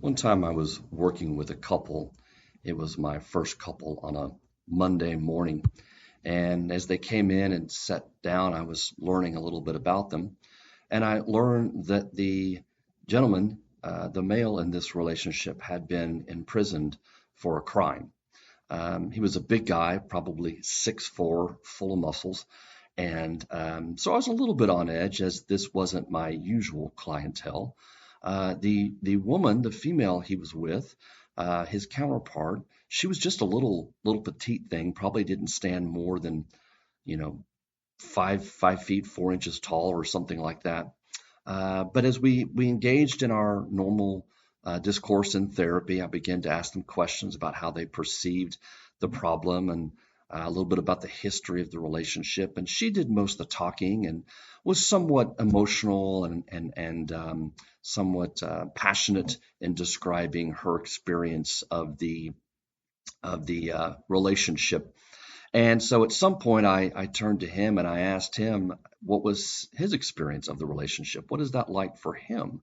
One time I was working with a couple. It was my first couple on a Monday morning. And as they came in and sat down, I was learning a little bit about them. And I learned that the gentleman, the male in this relationship, had been imprisoned for a crime. He was a big guy, probably 6'4", full of muscles. And so I was a little bit on edge as this wasn't my usual clientele. The woman, the female he was with, his counterpart, she was just a little petite thing, probably didn't stand more than, you know, 5 feet 4 inches tall or something like that. But as we engaged in our normal discourse in therapy, I began to ask them questions about how they perceived the problem and a little bit about the history of the relationship. And she did most of the talking and was somewhat emotional and somewhat passionate in describing her experience of the relationship. And so at some point, I turned to him and I asked him what was his experience of the relationship. What is that like for him?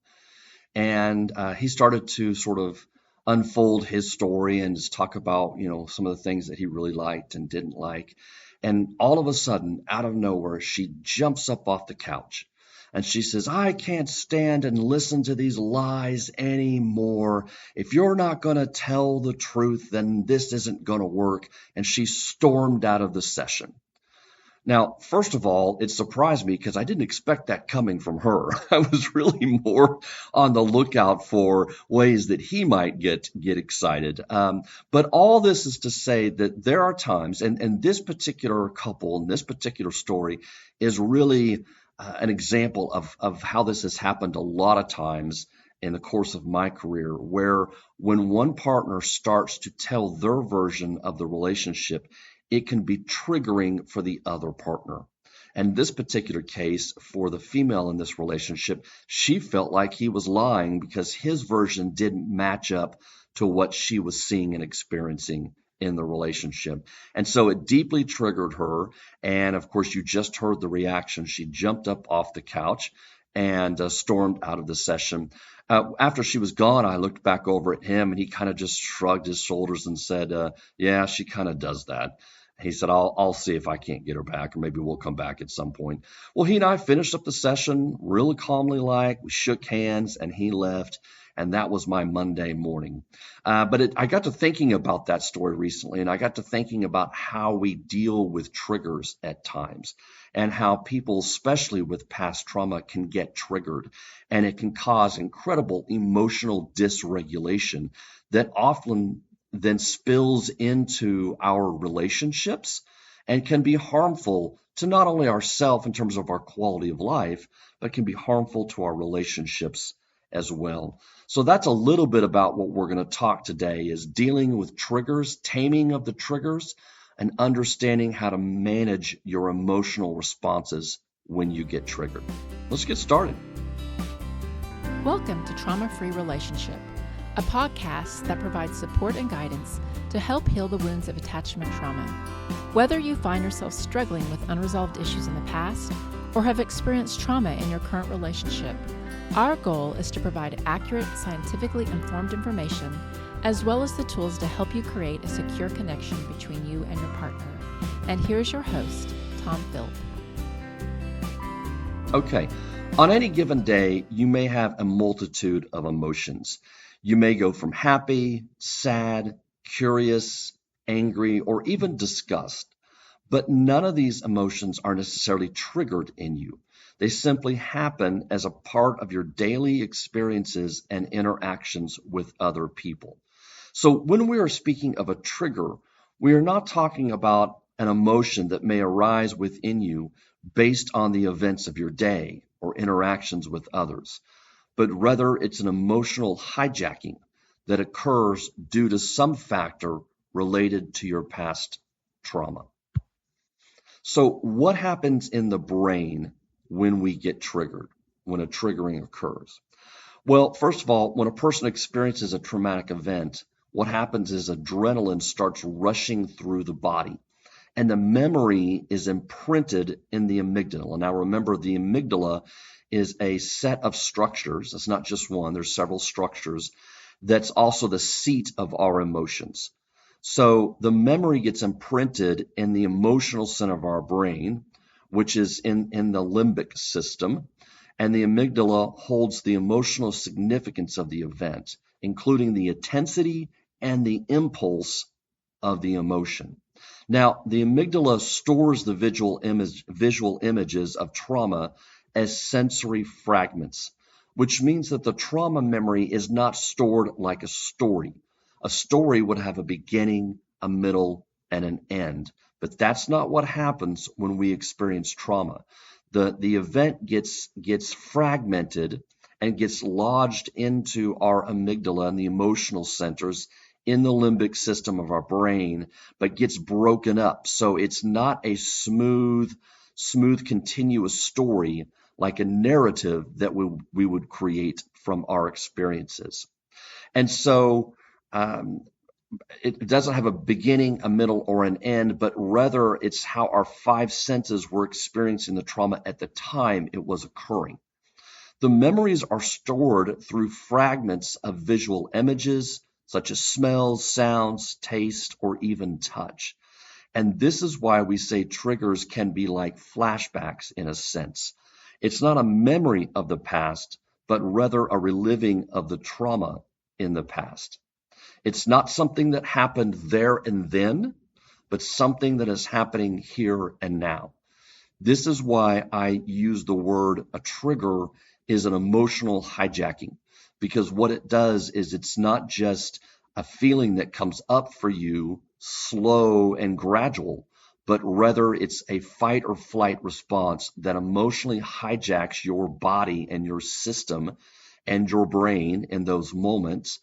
And he started to sort of unfold his story and just talk about, some of the things that he really liked and didn't like. And all of a sudden, out of nowhere, she jumps up off the couch and she says, "I can't stand and listen to these lies anymore. If you're not going to tell the truth, then this isn't going to work." And she stormed out of the session. Now, first of all, it surprised me because I didn't expect that coming from her. I was really more on the lookout for ways that he might get excited. But all this is to say that there are times, and this particular couple and this particular story is really an example of how this has happened a lot of times in the course of my career, where when one partner starts to tell their version of the relationship, it can be triggering for the other partner. And this particular case, for the female in this relationship, she felt like he was lying because his version didn't match up to what she was seeing and experiencing in the relationship. And so it deeply triggered her. And of course, you just heard the reaction. She jumped up off the couch and stormed out of the session. After she was gone, I looked back over at him and he kind of just shrugged his shoulders and said, "Yeah, she kind of does that." He said, I'll see if I can't get her back, or maybe we'll come back at some point. Well, he and I finished up the session really calmly, we shook hands and he left. And that was my Monday morning. But I got to thinking about that story recently, and I got to thinking about how we deal with triggers at times and how people, especially with past trauma, can get triggered. And it can cause incredible emotional dysregulation that often then spills into our relationships and can be harmful to not only ourselves in terms of our quality of life, but can be harmful to our relationships as well. So that's a little bit about what we're going to talk today, is dealing with triggers, taming of the triggers, and understanding how to manage your emotional responses when you get triggered. Let's get started. Welcome to Trauma-Free Relationship, a podcast that provides support and guidance to help heal the wounds of attachment trauma. Whether you find yourself struggling with unresolved issues in the past or have experienced trauma in your current relationship, our goal is to provide accurate, scientifically informed information, as well as the tools to help you create a secure connection between you and your partner. And here's your host, Tom Philp. Okay, on any given day, you may have a multitude of emotions. You may go from happy, sad, curious, angry, or even disgust. But none of these emotions are necessarily triggered in you. They simply happen as a part of your daily experiences and interactions with other people. So when we are speaking of a trigger, we are not talking about an emotion that may arise within you based on the events of your day or interactions with others, but rather it's an emotional hijacking that occurs due to some factor related to your past trauma. So what happens in the brain when we get triggered, when a triggering occurs? Well, first of all, when a person experiences a traumatic event, what happens is adrenaline starts rushing through the body, and the memory is imprinted in the amygdala. Now, remember, the amygdala is a set of structures. It's not just one. There's several structures that's also the seat of our emotions. So the memory gets imprinted in the emotional center of our brain, which is in the limbic system, and the amygdala holds the emotional significance of the event, including the intensity and the impulse of the emotion. Now, the amygdala stores the visual images of trauma as sensory fragments, which means that the trauma memory is not stored like a story. A story would have a beginning, a middle, and an end. But that's not what happens when we experience trauma. The event gets fragmented and gets lodged into our amygdala and the emotional centers in the limbic system of our brain, but gets broken up. So it's not a smooth, continuous story like a narrative that we would create from our experiences. And so it doesn't have a beginning, a middle, or an end, but rather it's how our five senses were experiencing the trauma at the time it was occurring. The memories are stored through fragments of visual images, such as smells, sounds, taste, or even touch. And this is why we say triggers can be like flashbacks in a sense. It's not a memory of the past, but rather a reliving of the trauma in the past. It's not something that happened there and then, but something that is happening here and now. This is why I use the word a trigger is an emotional hijacking, because what it does is it's not just a feeling that comes up for you, slow and gradual, but rather it's a fight or flight response that emotionally hijacks your body and your system and your brain in those moments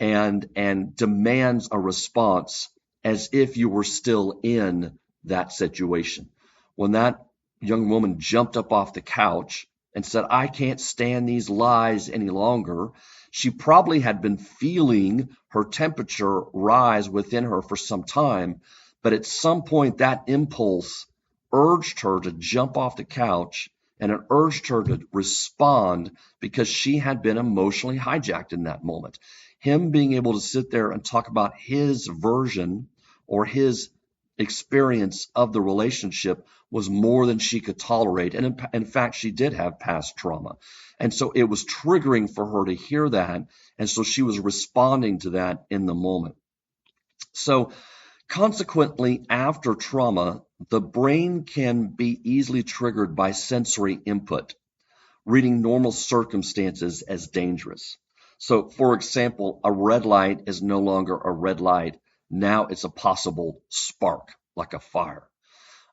and demands a response as if you were still in that situation. When that young woman jumped up off the couch and said, "I can't stand these lies any longer," she probably had been feeling her temperature rise within her for some time, but at some point that impulse urged her to jump off the couch, and it urged her to respond because she had been emotionally hijacked in that moment. Him being able to sit there and talk about his version or his experience of the relationship was more than she could tolerate. And in fact, she did have past trauma. And so it was triggering for her to hear that. And so she was responding to that in the moment. So consequently, after trauma, the brain can be easily triggered by sensory input, reading normal circumstances as dangerous. So, for example, a red light is no longer a red light. Now it's a possible spark, like a fire.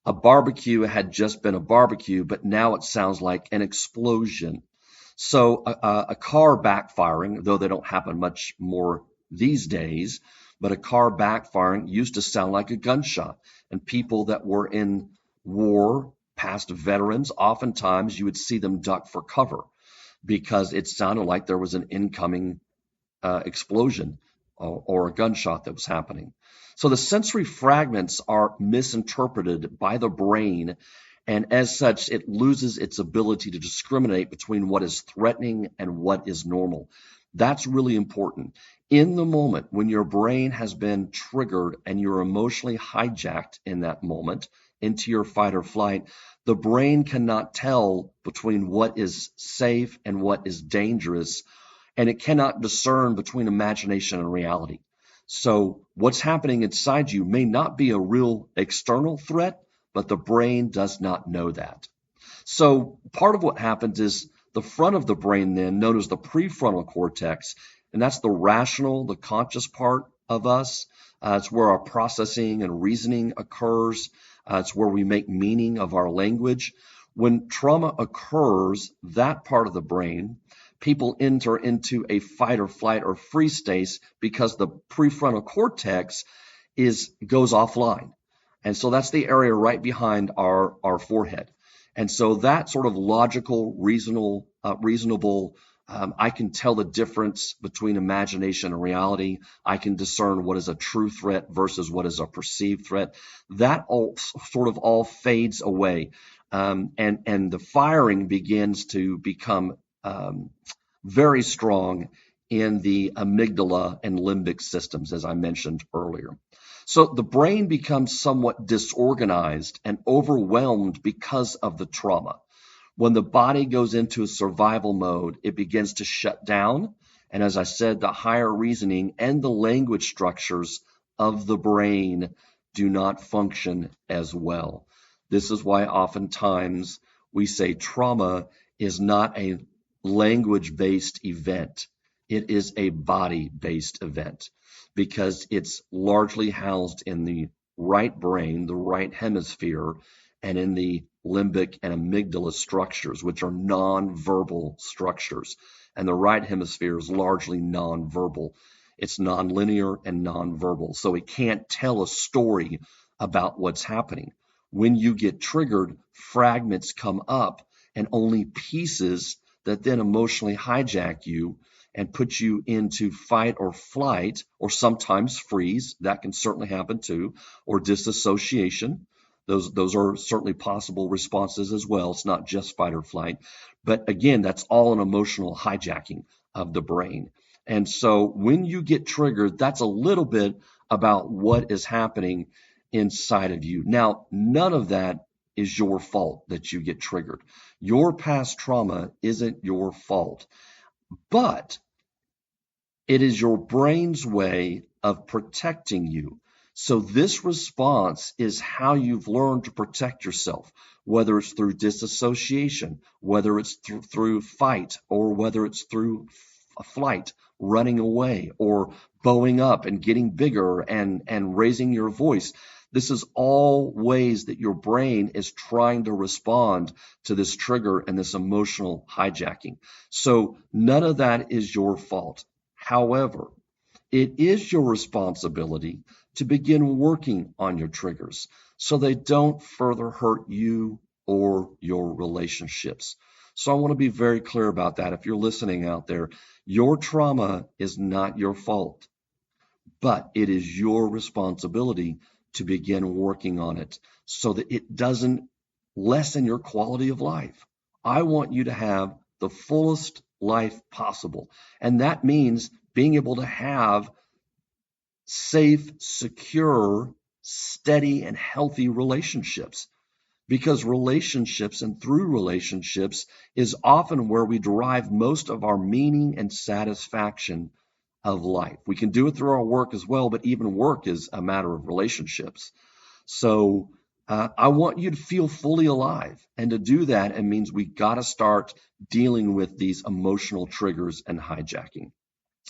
A barbecue had just been a barbecue, but now it sounds like an explosion. So a car backfiring, though they don't happen much more these days, but a car backfiring used to sound like a gunshot. And people that were in war, past veterans, oftentimes you would see them duck for cover because it sounded like there was an incoming explosion or a gunshot that was happening. So the sensory fragments are misinterpreted by the brain, and as such, it loses its ability to discriminate between what is threatening and what is normal. That's really important. In the moment when your brain has been triggered and you're emotionally hijacked in that moment into your fight or flight, the brain cannot tell between what is safe and what is dangerous, and it cannot discern between imagination and reality. So what's happening inside you may not be a real external threat, but the brain does not know that. So part of what happens is the front of the brain then, known as the prefrontal cortex, and that's the rational, the conscious part of us. It's where our processing and reasoning occurs. It's where we make meaning of our language. When trauma occurs, that part of the brain, people enter into a fight or flight or freeze state because the prefrontal cortex goes offline. And so that's the area right behind our forehead. And so that sort of logical, reasonable, I can tell the difference between imagination and reality. I can discern what is a true threat versus what is a perceived threat. That all fades away. And the firing begins to become very strong in the amygdala and limbic systems, as I mentioned earlier. So the brain becomes somewhat disorganized and overwhelmed because of the trauma. When the body goes into a survival mode, it begins to shut down. And as I said, the higher reasoning and the language structures of the brain do not function as well. This is why oftentimes we say trauma is not a language-based event. It is a body-based event because it's largely housed in the right brain, the right hemisphere, and in the limbic and amygdala structures, which are non-verbal structures. And the right hemisphere is largely non-verbal. It's nonlinear and non-verbal. So it can't tell a story about what's happening. When you get triggered, fragments come up and only pieces that then emotionally hijack you and put you into fight or flight, or sometimes freeze. That can certainly happen too, or disassociation. Those are certainly possible responses as well. It's not just fight or flight. But again, that's all an emotional hijacking of the brain. And so when you get triggered, that's a little bit about what is happening inside of you. Now, none of that is your fault that you get triggered. Your past trauma isn't your fault, but it is your brain's way of protecting you. So this response is how you've learned to protect yourself, whether it's through disassociation, whether it's through fight, or whether it's through flight, running away, or bowing up and getting bigger and raising your voice. This is all ways that your brain is trying to respond to this trigger and this emotional hijacking. So none of that is your fault. However, it is your responsibility to begin working on your triggers so they don't further hurt you or your relationships. So I want to be very clear about that. If you're listening out there, your trauma is not your fault, but it is your responsibility to begin working on it so that it doesn't lessen your quality of life. I want you to have the fullest life possible. And that means being able to have safe, secure, steady, and healthy relationships. Because relationships and through relationships is often where we derive most of our meaning and satisfaction of life. We can do it through our work as well, but even work is a matter of relationships. So I want you to feel fully alive. And to do that, it means we got to start dealing with these emotional triggers and hijacking.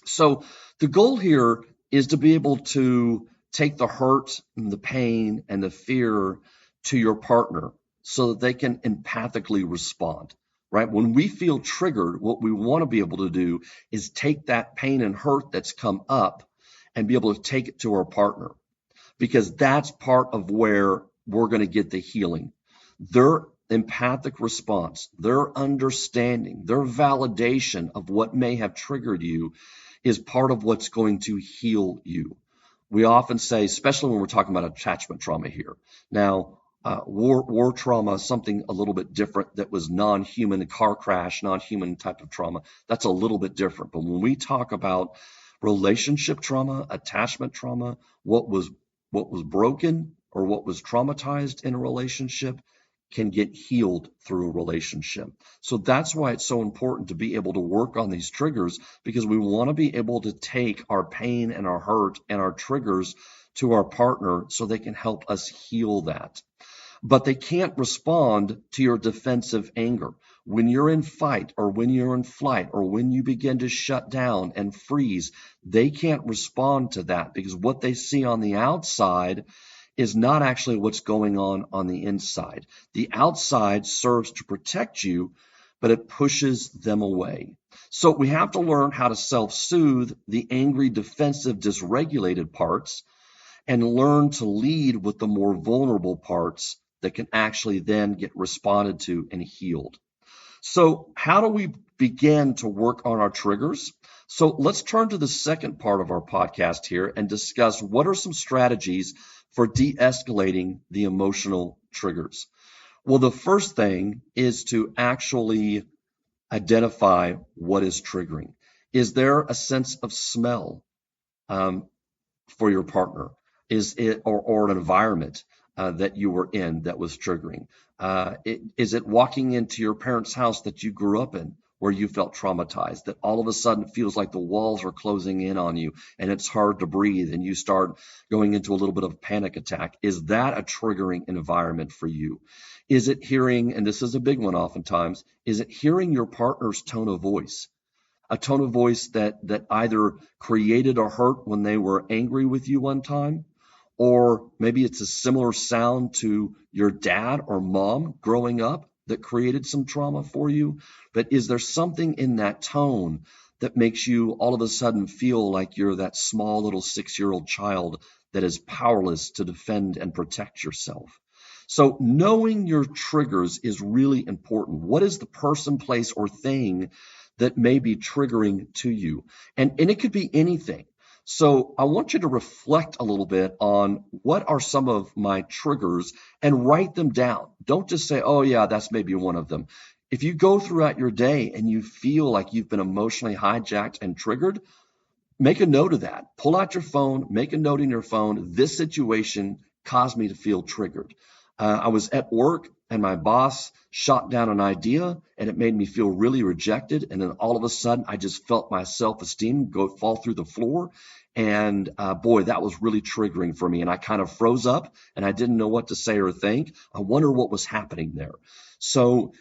So the goal here is to be able to take the hurt and the pain and the fear to your partner so that they can empathically respond, right? When we feel triggered, what we want to be able to do is take that pain and hurt that's come up and be able to take it to our partner, because that's part of where we're going to get the healing. Their empathic response, their understanding, their validation of what may have triggered you is part of what's going to heal you. We often say, especially when we're talking about attachment trauma here. Now, war trauma is something a little bit different that was non-human, a car crash, non-human type of trauma. That's a little bit different. But when we talk about relationship trauma, attachment trauma, what was broken or what was traumatized in a relationship can get healed through a relationship. So that's why it's so important to be able to work on these triggers, because we want to be able to take our pain and our hurt and our triggers to our partner so they can help us heal that. But they can't respond to your defensive anger. When you're in fight or when you're in flight or when you begin to shut down and freeze, they can't respond to that, because what they see on the outside is not actually what's going on the inside. The outside serves to protect you, but it pushes them away. So we have to learn how to self-soothe the angry, defensive, dysregulated parts and learn to lead with the more vulnerable parts that can actually then get responded to and healed. So how do we begin to work on our triggers? So let's turn to the second part of our podcast here and discuss what are some strategies for de-escalating the emotional triggers. Well, the first thing is to actually identify what is triggering. Is there a sense of smell for your partner? Is it or an environment that you were in that was triggering? Is it walking into your parents' house that you grew up in where you felt traumatized, that all of a sudden it feels like the walls are closing in on you and it's hard to breathe and you start going into a little bit of a panic attack? Is that a triggering environment for you? Is it hearing, and this is a big one oftentimes, is it hearing your partner's tone of voice? A tone of voice that either created a hurt when they were angry with you one time, or maybe it's a similar sound to your dad or mom growing up that created some trauma for you. But is there something in that tone that makes you all of a sudden feel like you're that small little 6-year-old child that is powerless to defend and protect yourself? So knowing your triggers is really important. What is the person, place, or thing that may be triggering to you? And it could be anything. So I want you to reflect a little bit on what are some of my triggers and write them down. Don't just say, oh yeah, that's maybe one of them. If you go throughout your day and you feel like you've been emotionally hijacked and triggered, make a note of that. Pull out your phone, make a note in your phone. This situation caused me to feel triggered. I was at work and my boss shot down an idea and it made me feel really rejected. And then all of a sudden I just felt my self-esteem fall through the floor. And boy, that was really triggering for me. And I kind of froze up and I didn't know what to say or think. I wonder what was happening there. So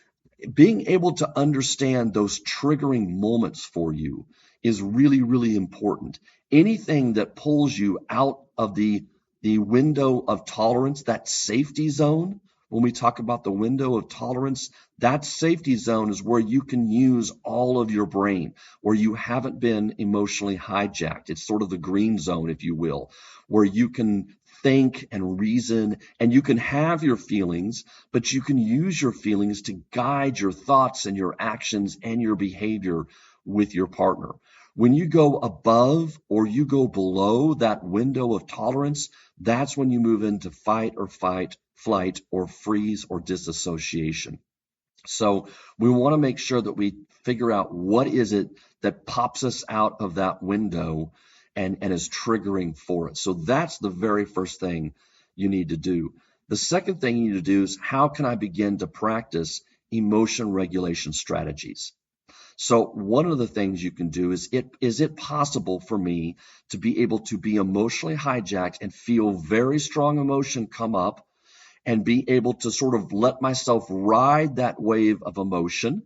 being able to understand those triggering moments for you is really, really important. Anything that pulls you out of the window of tolerance, that safety zone, when we talk about the window of tolerance, that safety zone is where you can use all of your brain, where you haven't been emotionally hijacked. It's sort of the green zone, if you will, where you can think and reason and you can have your feelings, but you can use your feelings to guide your thoughts and your actions and your behavior with your partner. When you go above or you go below that window of tolerance, that's when you move into fight, flight, or freeze or disassociation. So we want to make sure that we figure out what is it that pops us out of that window and is triggering for it. So that's the very first thing you need to do. The second thing you need to do is, how can I begin to practice emotion regulation strategies? So one of the things you can do is it possible for me to be able to be emotionally hijacked and feel very strong emotion come up and be able to sort of let myself ride that wave of emotion,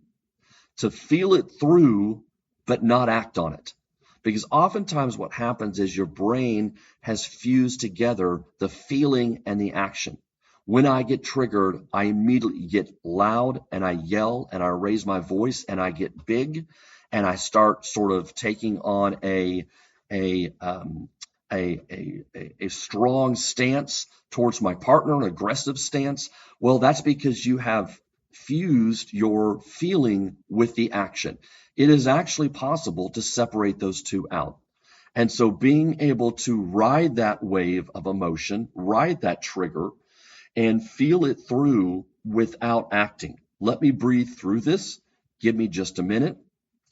to feel it through, but not act on it? Because oftentimes what happens is your brain has fused together the feeling and the action. When I get triggered, I immediately get loud and I yell and I raise my voice and I get big and I start sort of taking on a strong stance towards my partner, an aggressive stance. Well, that's because you have fused your feeling with the action. It is actually possible to separate those two out. And so being able to ride that wave of emotion, ride that trigger, and feel it through without acting. Let me breathe through this. Give me just a minute.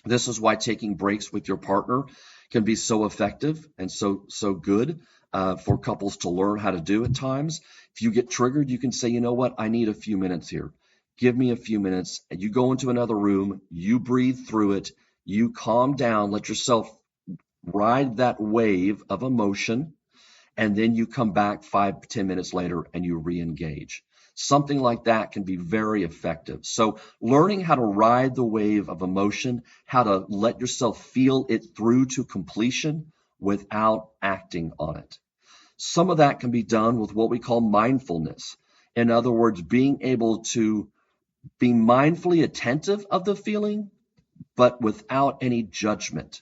This is why taking breaks with your partner can be so effective and so good for couples to learn how to do at times. If you get triggered, you can say, you know what, I need a few minutes here. Give me a few minutes. And you go into another room, you breathe through it, you calm down, let yourself ride that wave of emotion, and then you come back 5-10 minutes later and you re-engage. Something like that can be very effective. So learning how to ride the wave of emotion, how to let yourself feel it through to completion without acting on it. Some of that can be done with what we call mindfulness. In other words, being able to be mindfully attentive of the feeling, but without any judgment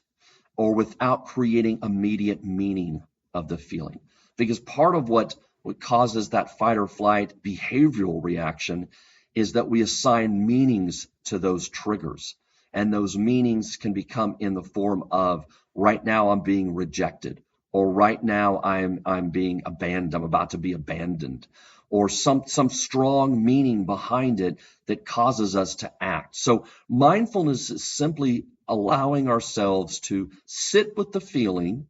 or without creating immediate meaning of the feeling. Because part of what causes that fight or flight behavioral reaction is that we assign meanings to those triggers. And those meanings can become in the form of, right now I'm being rejected, or right now I'm being abandoned, I'm about to be abandoned, or some strong meaning behind it that causes us to act. So mindfulness is simply allowing ourselves to sit with the feeling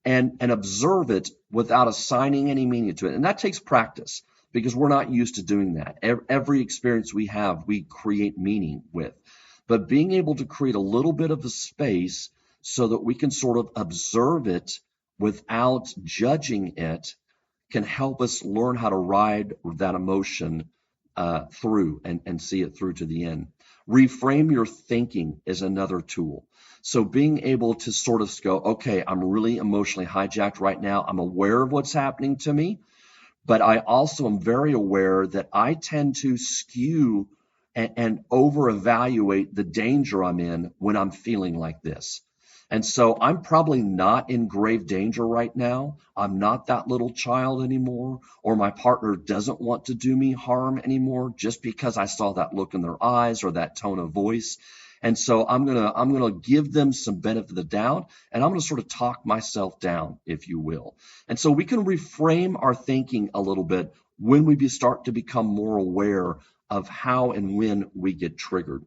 and observe it without assigning any meaning to it. And that takes practice because we're not used to doing that. Every experience we have, we create meaning with. But being able to create a little bit of a space so that we can sort of observe it without judging it can help us learn how to ride that emotion through and see it through to the end. Reframe your thinking is another tool. So being able to sort of go, okay, I'm really emotionally hijacked right now. I'm aware of what's happening to me, but I also am very aware that I tend to skew and over-evaluate the danger I'm in when I'm feeling like this. And so I'm probably not in grave danger right now. I'm not that little child anymore, or my partner doesn't want to do me harm anymore just because I saw that look in their eyes or that tone of voice. And so I'm gonna give them some benefit of the doubt, and I'm gonna sort of talk myself down, if you will. And so we can reframe our thinking a little bit when we start to become more aware of how and when we get triggered.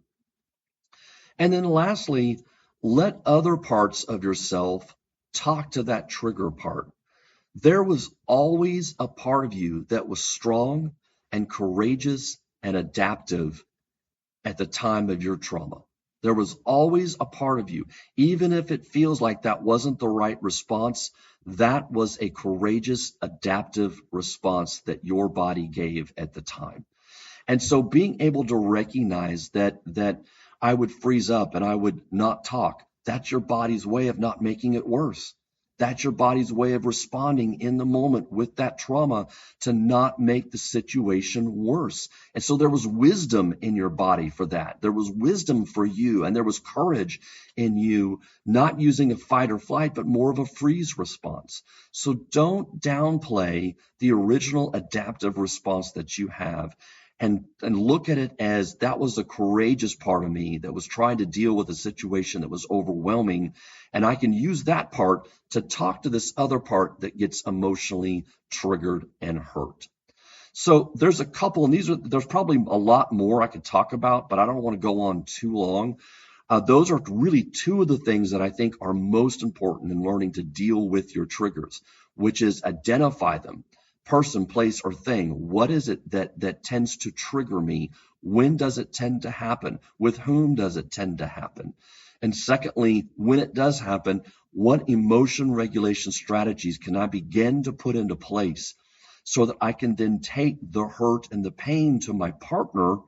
And then lastly, let other parts of yourself talk to that trigger part. There was always a part of you that was strong and courageous and adaptive at the time of your trauma. There was always a part of you, even if it feels like that wasn't the right response, that was a courageous, adaptive response that your body gave at the time. And so being able to recognize that I would freeze up and I would not talk, that's your body's way of not making it worse. That's your body's way of responding in the moment with that trauma to not make the situation worse. And so there was wisdom in your body for that. There was wisdom for you, and there was courage in you, not using a fight or flight, but more of a freeze response. So don't downplay the original adaptive response that you have. And look at it as that was a courageous part of me that was trying to deal with a situation that was overwhelming. And I can use that part to talk to this other part that gets emotionally triggered and hurt. So there's a couple, and there's probably a lot more I could talk about, but I don't want to go on too long. Those are really two of the things that I think are most important in learning to deal with your triggers, which is identify them. Person, place, or thing. What is it that tends to trigger me? When does it tend to happen? With whom does it tend to happen? And secondly, when it does happen, what emotion regulation strategies can I begin to put into place so that I can then take the hurt and the pain to my partner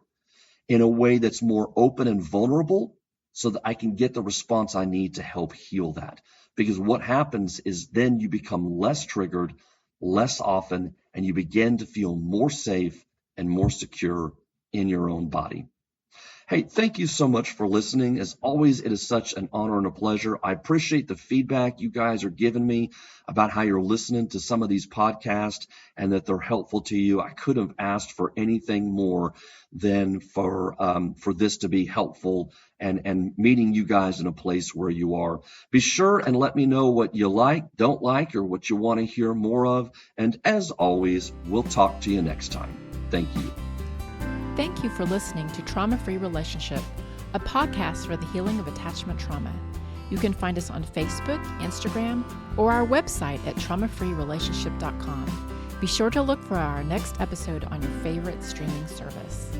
in a way that's more open and vulnerable so that I can get the response I need to help heal that? Because what happens is then you become less triggered, less often, and you begin to feel more safe and more secure in your own body. Hey, thank you so much for listening. As always, it is such an honor and a pleasure. I appreciate the feedback you guys are giving me about how you're listening to some of these podcasts and that they're helpful to you. I couldn't have asked for anything more than for this to be helpful and meeting you guys in a place where you are. Be sure and let me know what you like, don't like, or what you want to hear more of. And as always, we'll talk to you next time. Thank you. Thank you for listening to Trauma Free Relationship, a podcast for the healing of attachment trauma. You can find us on Facebook, Instagram, or our website at traumafreerelationship.com. Be sure to look for our next episode on your favorite streaming service.